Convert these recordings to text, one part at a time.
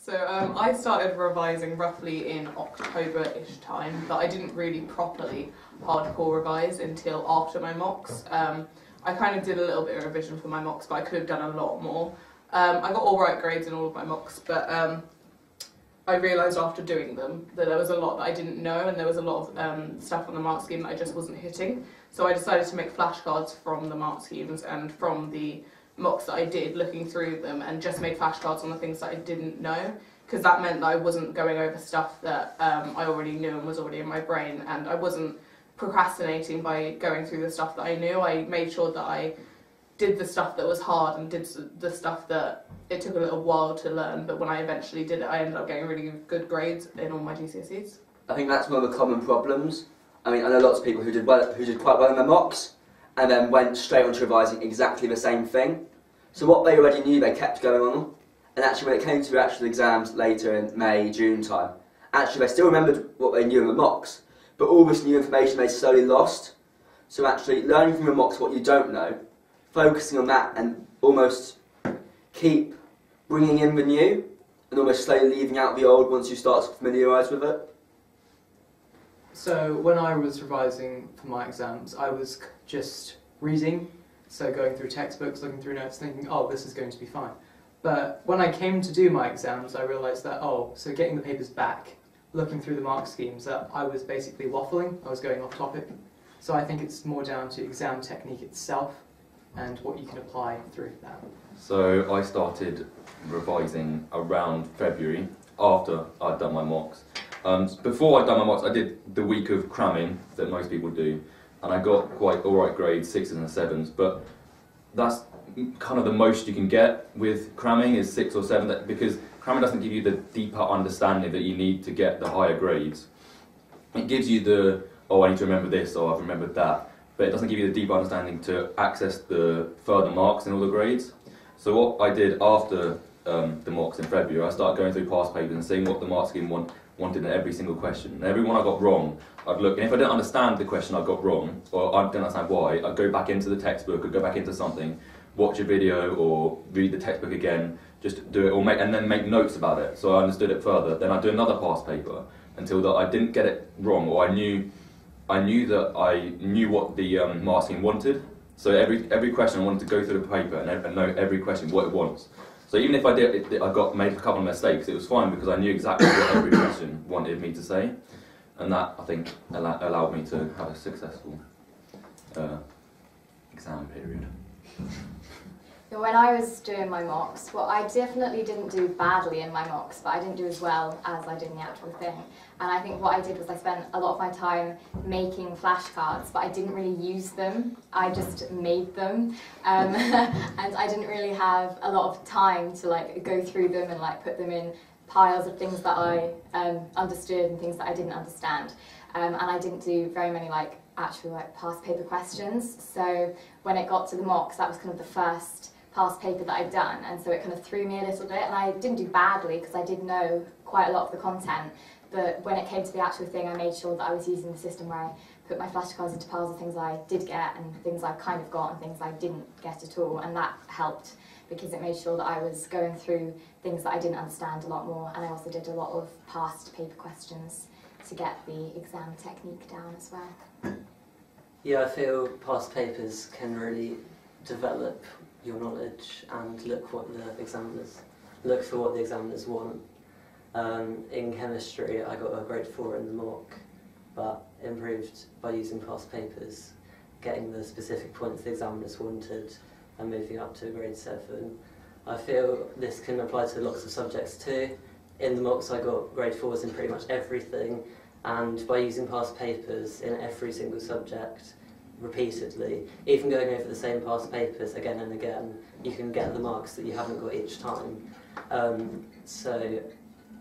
I started revising roughly in October-ish time, but I didn't really properly hardcore revise until after my mocks. I kind of did a little bit of revision for my mocks, but I could have done a lot more. I got alright grades in all of my mocks, but I realised after doing them that there was a lot that I didn't know, and there was a lot of stuff on the mark scheme that I just wasn't hitting. So I decided to make flashcards from the mark schemes and from the mocks that I did, looking through them, and just made flashcards on the things that I didn't know, because that meant that I wasn't going over stuff that I already knew and was already in my brain, and I wasn't procrastinating by going through the stuff that I knew. I made sure that I did the stuff that was hard and did the stuff that it took a little while to learn, but when I eventually did it, I ended up getting really good grades in all my GCSEs. I think that's one of the common problems. I mean, I know lots of people who did quite well in their mocks, and then went straight on to revising exactly the same thing. So what they already knew, they kept going on. And actually when it came to the actual exams later in May, June time, actually they still remembered what they knew in the mocks, but all this new information they slowly lost. So actually learning from the mocks what you don't know, focusing on that, and almost keep bringing in the new, and almost slowly leaving out the old once you start to familiarise with it. So when I was revising for my exams, I was just reading, so going through textbooks, looking through notes, thinking, oh, this is going to be fine. But when I came to do my exams, I realised that, oh, so getting the papers back, looking through the mark schemes, that I was basically waffling, I was going off topic. So I think it's more down to exam technique itself and what you can apply through that. So I started revising around February, after I'd done my mocks. Before I'd done my mocks, I did the week of cramming that most people do, and I got quite alright grades, 6s and 7s, but that's kind of the most you can get with cramming is 6 or 7, because cramming doesn't give you the deeper understanding that you need to get the higher grades. It gives you the, oh, I need to remember this, or I've remembered that, but it doesn't give you the deeper understanding to access the further marks in all the grades. So what I did after the mocks in February, I started going through past papers and seeing what the mark scheme wanted in every single question. And every one I got wrong, I'd look, and if I didn't understand the question I got wrong, or I didn't understand why, I'd go back into the textbook, or go back into something, watch a video, or read the textbook again, just do it, or and then make notes about it, so I understood it further. Then I'd do another past paper, until that I didn't get it wrong, or I knew that I knew what the mark scheme wanted. So every question I wanted to go through the paper and know every question what it wants. So even if I made a couple of mistakes, it was fine because I knew exactly what every question wanted me to say, and that I think allowed me to have a successful exam period. When I was doing my mocks, well, I definitely didn't do badly in my mocks, but I didn't do as well as I did in the actual thing. And I think what I did was I spent a lot of my time making flashcards, but I didn't really use them. I just made them, and I didn't really have a lot of time to like go through them and like put them in piles of things that I understood and things that I didn't understand. And I didn't do very many like actual like past paper questions. So when it got to the mocks, that was kind of the first past paper that I'd done, and so it kind of threw me a little bit, and I didn't do badly because I did know quite a lot of the content, but when it came to the actual thing, I made sure that I was using the system where I put my flashcards into piles of things I did get and things I kind of got and things I didn't get at all, and that helped because it made sure that I was going through things that I didn't understand a lot more, and I also did a lot of past paper questions to get the exam technique down as well. Yeah, I feel past papers can really develop your knowledge and look for what the examiners want. In chemistry, I got a grade 4 in the mock, but improved by using past papers, getting the specific points the examiners wanted, and moving up to a grade 7. I feel this can apply to lots of subjects too. In the mocks, I got grade 4s in pretty much everything, and by using past papers in every single subject, repeatedly, even going over the same past papers again and again, you can get the marks that you haven't got each time. So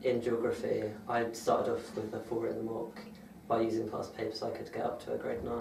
in geography, I started off with a 4 in the mock. By using past papers, I could get up to a grade 9.